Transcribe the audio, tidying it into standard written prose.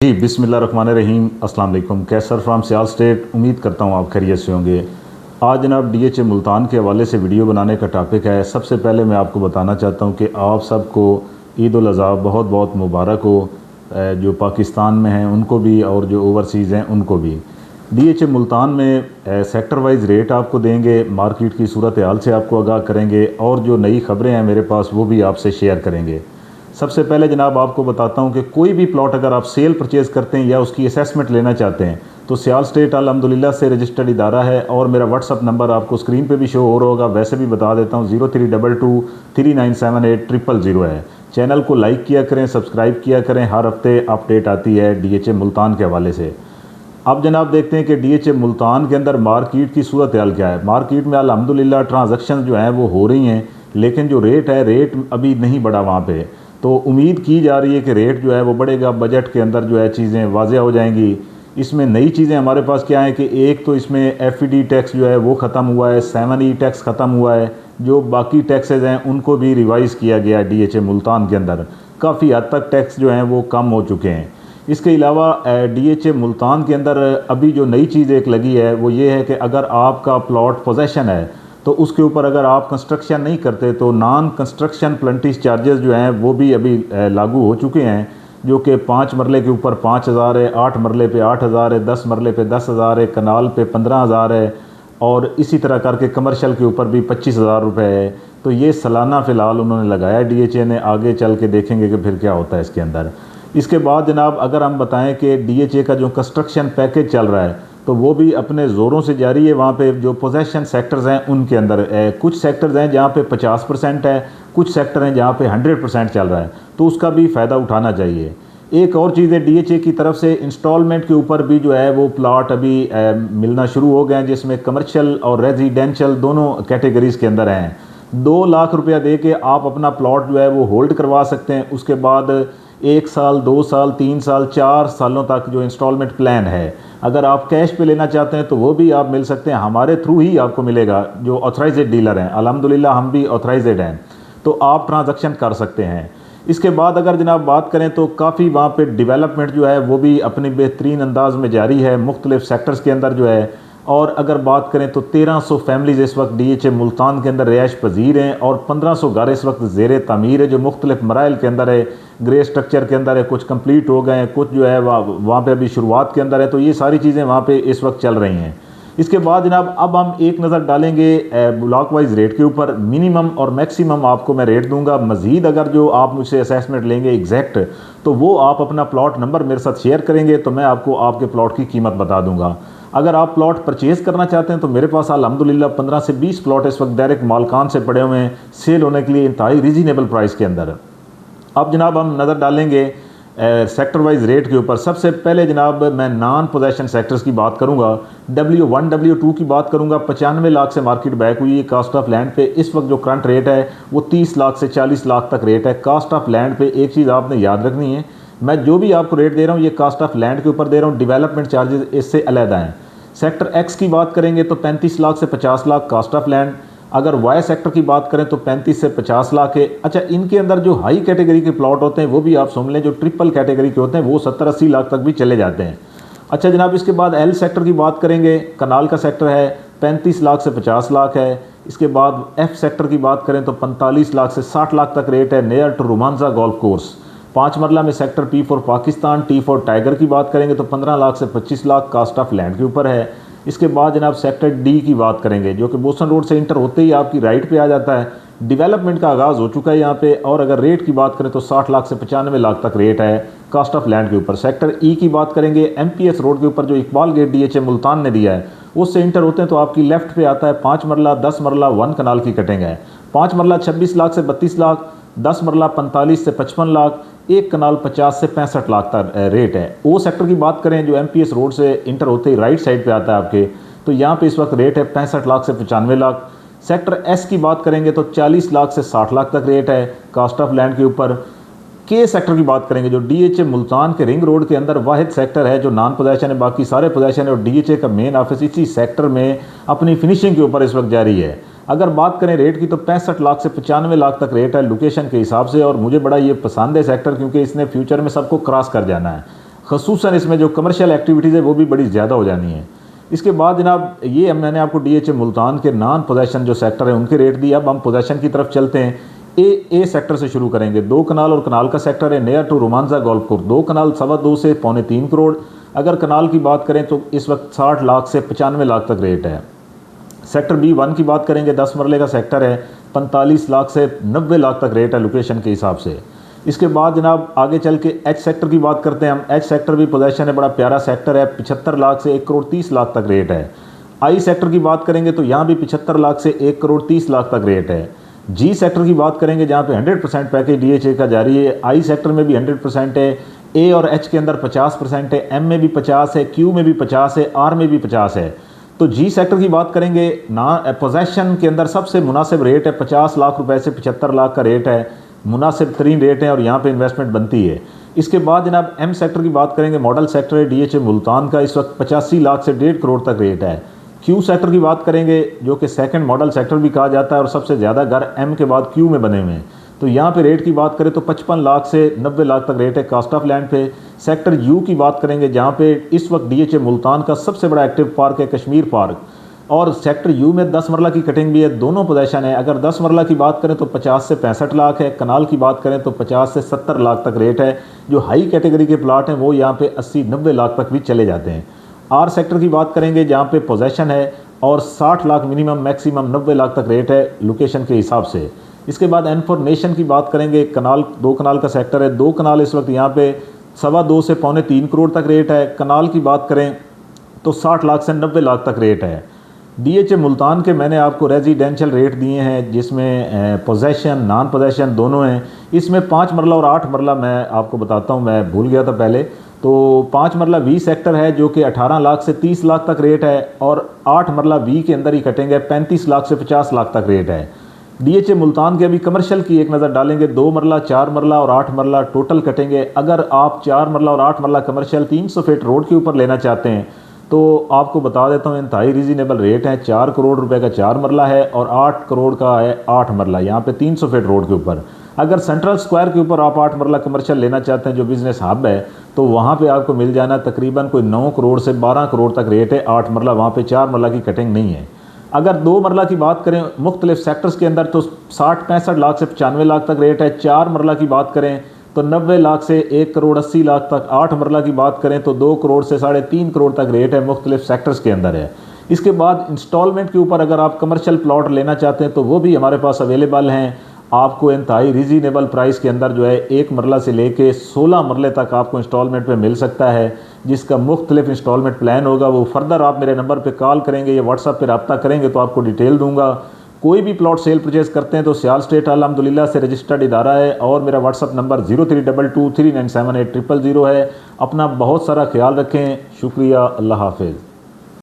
जी बिस्मिल्लाहिर्रहमानिर्रहीम अस्सलाम वालेकुम। कैसर फ्राम सियाल स्टेट। उम्मीद करता हूँ आप खैरियत से होंगे। आज जनाब डीएचए मुल्तान के हवाले से वीडियो बनाने का टॉपिक है। सबसे पहले मैं आपको बताना चाहता हूँ कि आप सबको ईद उल अज़हा बहुत बहुत मुबारक हो। जो पाकिस्तान में हैं उनको भी और जो ओवरसीज़ हैं उनको भी। डीएचए मुल्तान में सेक्टर वाइज रेट आपको देंगे, मार्केट की सूरत हाल से आपको आगाह करेंगे और जो नई ख़बरें हैं मेरे पास वो भी आपसे शेयर करेंगे। सबसे पहले जनाब आपको बताता हूँ कि कोई भी प्लॉट अगर आप सेल परचेज़ करते हैं या उसकी असेसमेंट लेना चाहते हैं तो सियाल स्टेट अल्हम्दुलिल्लाह से रजिस्टर्ड इदारा है और मेरा व्हाट्सअप नंबर आपको स्क्रीन पे भी शो हो रहा होगा, वैसे भी बता देता हूँ 0322397800 है। चैनल को लाइक किया करें, सब्सक्राइब किया करें, हर हफ्ते अपडेट आती है डीएचए मुल्तान के हवाले से। अब जनाब देखते हैं कि डीएचए मुल्तान के अंदर मार्केट की सूरत हाल क्या है। मार्केट में अल्हम्दुलिल्लाह ट्रांजैक्शन जो हैं वो हो रही हैं, लेकिन जो रेट है रेट अभी नहीं बढ़ा वहाँ पे। तो उम्मीद की जा रही है कि रेट जो है वो बढ़ेगा, बजट के अंदर जो है चीज़ें वाज़ेह हो जाएंगी। इसमें नई चीज़ें हमारे पास क्या है कि एक तो इसमें एफईडी टैक्स जो है वो ख़त्म हुआ है, 7E टैक्स ख़त्म हुआ है, जो बाकी टैक्सेस हैं उनको भी रिवाइज़ किया गया है। डीएचए मुल्तान के अंदर काफ़ी हद तक टैक्स जो हैं वो कम हो चुके हैं। इसके अलावा डीएचए मुल्तान के अंदर अभी जो नई चीज़ एक लगी है वो ये है कि अगर आपका प्लॉट पोजेसन है तो उसके ऊपर अगर आप कंस्ट्रक्शन नहीं करते तो नॉन कंस्ट्रक्शन प्लंटिस चार्जेस जो हैं वो भी अभी लागू हो चुके हैं, जो कि 5 मरले के ऊपर 5,000 है, 8 मरले पे 8,000 है, 10 मरले पे 10,000 है, कनाल पे 15,000 है और इसी तरह करके कमर्शियल के ऊपर भी 25,000 रुपये है। तो ये सालाना फ़िलहाल उन्होंने लगाया डीएचए ने, आगे चल के देखेंगे कि फिर क्या होता है इसके अंदर। इसके बाद जनाब अगर हम बताएं कि डीएचए का जो कंस्ट्रक्शन पैकेज चल रहा है तो वो भी अपने ज़ोरों से जारी है। वहाँ पे जो पोजेसन सेक्टर्स हैं उनके अंदर कुछ सेक्टर्स हैं जहाँ पे 50% है, कुछ सेक्टर हैं जहाँ पे 100% चल रहा है, तो उसका भी फ़ायदा उठाना चाहिए। एक और चीज़ है डीएचए की तरफ से इंस्टॉलमेंट के ऊपर भी जो है वो प्लाट अभी मिलना शुरू हो गए हैं, जिसमें कमर्शियल और रेजिडेंशियल दोनों कैटेगरीज़ के अंदर हैं। 2 लाख रुपया दे के आप अपना प्लॉट जो है वो होल्ड करवा सकते हैं। उसके बाद 1 साल, 2 साल, 3 साल, 4 सालों तक जो इंस्टॉलमेंट प्लान है, अगर आप कैश पे लेना चाहते हैं तो वो भी आप मिल सकते हैं। हमारे थ्रू ही आपको मिलेगा, जो ऑथराइज्ड डीलर हैं, अल्हम्दुलिल्लाह हम भी ऑथराइज्ड हैं, तो आप ट्रांजैक्शन कर सकते हैं। इसके बाद अगर जनाब बात करें तो काफ़ी वहाँ पे डेवलपमेंट जो है वो भी अपनी बेहतरीन अंदाज में जारी है मुख्तलिफ सेक्टर्स के अंदर जो है। और अगर बात करें तो 1300 फैमिलीज़ इस वक्त डीएचए मुल्तान के अंदर रिहाइश पजीर हैं और 1500 घर इस वक्त ज़ेर तामीर है, जो मुख्तलिफ मराइल के अंदर है, ग्रे स्ट्रक्चर के अंदर है, कुछ कंप्लीट हो गए हैं, कुछ जो है वहाँ पे अभी शुरुआत के अंदर है। तो ये सारी चीज़ें वहाँ पे इस वक्त चल रही हैं। इसके बाद जनाब अब हम एक नज़र डालेंगे ब्लॉक वाइज रेट के ऊपर। मिनिमम और मैक्सिमम आपको मैं रेट दूंगा। मज़ीद अगर जो आप मुझसे असेसमेंट लेंगे एग्जैक्ट तो वो आप अपना प्लॉट नंबर मेरे साथ शेयर करेंगे तो मैं आपको आपके प्लॉट की कीमत बता दूंगा। अगर आप प्लॉट परचेज़ करना चाहते हैं तो मेरे पास अल्हम्दुलिल्लाह 15 से 20 प्लॉट इस वक्त डायरेक्ट मालकान से पड़े हुए हैं सेल होने के लिए इंतहाई रीज़नेबल प्राइस के अंदर। अब जनाब हम नज़र डालेंगे सेक्टर वाइज रेट के ऊपर। सबसे पहले जनाब मैं नॉन पोजेसन सेक्टर्स की बात करूंगा। W1 W2 की बात करूंगा। 95 लाख से मार्केट बैक हुई है कास्ट ऑफ लैंड पे। इस वक्त जो करंट रेट है वो 30 लाख से 40 लाख तक रेट है कास्ट ऑफ लैंड पे। एक चीज़ आपने याद रखनी है, मैं जो भी आपको रेट दे रहा हूँ ये कास्ट ऑफ लैंड के ऊपर दे रहा हूँ, डेवलपमेंट चार्जेस इससे अलहदा हैं। सेक्टर एक्स की बात करेंगे तो 35 लाख से 50 लाख कास्ट ऑफ लैंड। अगर वाई सेक्टर की बात करें तो 35 से 50 लाख है। अच्छा, इनके अंदर जो हाई कैटेगरी के प्लॉट होते हैं वो भी आप सुन लें, जो ट्रिपल कैटेगरी के होते हैं वो 70-80 लाख तक भी चले जाते हैं। अच्छा जनाब, इसके बाद एल सेक्टर की बात करेंगे। कनाल का सेक्टर है 35 लाख से 50 लाख है। इसके बाद एफ सेक्टर की बात करें तो 45 लाख से 60 लाख तक रेट है near to Romanza golf course. 5 marla में sector P for Pakistan, T for tiger की बात करेंगे तो 15 लाख से 25 लाख कास्ट ऑफ लैंड के ऊपर है। इसके बाद जनाब सेक्टर डी की बात करेंगे, जो कि बोसन रोड से इंटर होते ही आपकी राइट पे आ जाता है। डेवलपमेंट का आगाज़ हो चुका है यहाँ पे। और अगर रेट की बात करें तो 60 लाख से 95 लाख तक रेट है कास्ट ऑफ लैंड के ऊपर। सेक्टर ई की बात करेंगे, MPS रोड के ऊपर जो इकबाल गेट डीएचए मुल्तान ने दिया है उससे इंटर होते हैं तो आपकी लेफ्ट पे आता है 5 मरला, 10 मरला 1 कनाल की कटिंग है। 5 मरला 26 लाख से 32 लाख, 10 मरला 45 से 55 लाख, 1 कनाल 50 से 65 लाख तक रेट है। ओ सेक्टर की बात करें जो MPS रोड से इंटर होते ही राइट साइड पे आता है आपके, तो यहाँ पे इस वक्त रेट है 65 लाख से 95 लाख। सेक्टर एस की बात करेंगे तो 40 लाख से 60 लाख तक रेट है कास्ट ऑफ लैंड के ऊपर। के सेक्टर की बात करेंगे, जो डीएचए मुल्तान के रिंग रोड के अंदर वाहिद सेक्टर है जो नॉन पोजेसन है, बाकी सारे पोजेसन है और डीएचए का मेन ऑफिस इसी सेक्टर में अपनी फिनिशिंग के ऊपर इस वक्त जारी है। अगर बात करें रेट की तो 65 लाख से 95 लाख तक रेट है लोकेशन के हिसाब से। और मुझे बड़ा ये पसंद है सेक्टर, क्योंकि इसने फ्यूचर में सबको क्रॉस कर जाना है। ख़ुसूसन इसमें जो कमर्शियल एक्टिविटीज़ है वो भी बड़ी ज़्यादा हो जानी है। इसके बाद जनाब ये मैंने आपको DHA मुल्तान के नॉन पोजेशन जो सेक्टर है उनके रेट दिए। अब हम पोजेशन की तरफ चलते हैं। ए सेक्टर से शुरू करेंगे। 2 कनाल और कनाल का सेक्टर है near to Romanza golf course. 2 kanal 2.25 से 3.25 करोड़। अगर कनाल की बात करें तो इस वक्त 60 लाख से 95 लाख तक रेट है। सेक्टर B1 की बात करेंगे, 10 मरले का सेक्टर है, 45 लाख से 90 लाख तक रेट है लोकेशन के हिसाब से। इसके बाद जनाब आगे चल के H सेक्टर की बात करते हैं हम। H सेक्टर भी पोजेशन है, बड़ा प्यारा सेक्टर है, 75 लाख से 1 करोड़ 30 लाख तक रेट है। I सेक्टर की बात करेंगे तो यहाँ भी 75 लाख से 1 करोड़ 30 लाख तक रेट है। G सेक्टर की बात करेंगे जहाँ पे 100% पैकेज DHA का जारी है। I सेक्टर में भी 100% है। A और H के अंदर 50% है, M में भी 50 है, Q में भी 50 है, R में भी 50 है। तो G सेक्टर की बात करेंगे ना, पोजेशन के अंदर सबसे मुनासिब रेट है, 50 लाख रुपए से 75 लाख का रेट है, मुनासिब तरीन रेट है और यहाँ पे इन्वेस्टमेंट बनती है। इसके बाद जनाब M सेक्टर की बात करेंगे, मॉडल सेक्टर है DHA मुल्तान का, इस वक्त 85 लाख से 1.5 करोड़ तक रेट है। Q सेक्टर की बात करेंगे जो कि सेकंड मॉडल सेक्टर भी कहा जाता है और सबसे ज़्यादा घर M के बाद Q में बने हुए हैं। तो यहाँ पे रेट की बात करें तो 55 लाख से 90 लाख तक रेट है कास्ट ऑफ लैंड पे। सेक्टर U की बात करेंगे जहाँ पे इस वक्त DHA मुल्तान का सबसे बड़ा एक्टिव पार्क है कश्मीर पार्क, और सेक्टर U में 10 मरला की कटिंग भी है, दोनों पोजेशन है। अगर 10 मरला की बात करें तो 50 से 65 लाख है, कनाल की बात करें तो 50 से 70 लाख तक रेट है। जो हाई कैटेगरी के प्लाट हैं वो यहाँ पे 80-90 लाख तक भी चले जाते हैं। R सेक्टर की बात करेंगे जहाँ पे पोजेशन है और 60 लाख मिनिमम मैक्सिमम 90 लाख तक रेट है लोकेशन के हिसाब से। इसके बाद N4 नेशन की बात करेंगे, कनाल 2 कनाल का सेक्टर है, 2 कनाल इस वक्त यहाँ पे 2.25 से 3.25 करोड़ तक रेट है। कनाल की बात करें तो 60 लाख से 90 लाख तक रेट है। DHA मुल्तान के मैंने आपको रेजिडेंशियल रेट दिए हैं जिसमें पोजेशन नॉन पोजेशन दोनों हैं। इसमें 5 मरला और 8 मरला मैं आपको बताता हूँ, मैं भूल गया था पहले। तो 5 मरला V सेक्टर है जो कि 18 लाख से 30 लाख तक रेट है, और 8 मरला V के अंदर ही कटेंगे, 35 लाख से 50 लाख तक रेट है। DHA मुल्तान के अभी कमर्शियल की एक नज़र डालेंगे, 2 मरला 4 मरला और 8 मरला टोटल कटेंगे। अगर आप 4 मरला और 8 मरला कमर्शियल 300 फीट रोड के ऊपर लेना चाहते हैं तो आपको बता देता हूँ इंतहाई रीज़नेबल रेट है। 4 करोड़ रुपए का 4 मरला है और 8 करोड़ का है 8 मरला, यहाँ पे 300 फीट रोड के ऊपर। अगर सेंट्रल स्क्वायर के ऊपर आप 8 मरला कमर्शियल लेना चाहते हैं जो बिज़नेस हब है, तो वहाँ पे आपको मिल जाना तकरीबन कोई 9 करोड़ से 12 करोड़ तक रेट है 8 मरला। वहाँ पे 4 मरला की कटिंग नहीं है। अगर 2 मरला की बात करें मुख्तलिफ सेक्टर्स के अंदर तो 60-65 लाख से 95 लाख तक रेट है। 4 मरला की बात करें तो 90 लाख से 1 करोड़ 80 लाख तक। 8 मरला की बात करें तो 2 करोड़ से 3.5 करोड़ तक रेट है, मुख्तलिफ सेक्टर्स के अंदर है। इसके बाद इंस्टॉलमेंट के ऊपर अगर आप कमर्शियल प्लॉट लेना चाहते हैं तो वो भी हमारे पास अवेलेबल हैं। आपको इंतहाई रीज़नेबल प्राइस के अंदर जो है 1 मरला से लेके 16 मरले तक आपको इंस्टॉलमेंट पे मिल सकता है, जिसका मुख्तलिफ इंस्टॉलमेंट प्लान होगा। वो फर्दर आप मेरे नंबर पे कॉल करेंगे या व्हाट्सएप पे रब्ता करेंगे तो आपको डिटेल दूंगा। कोई भी प्लॉट सेल परचेज़ करते हैं तो सियाल स्टेट अल्हम्दुलिल्लाह से रजिस्टर्ड इदारा है, और मेरा व्हाट्सएप नंबर 0322397800 है। अपना बहुत सारा ख्याल रखें। शुक्रिया, अल्लाह हाफिज़।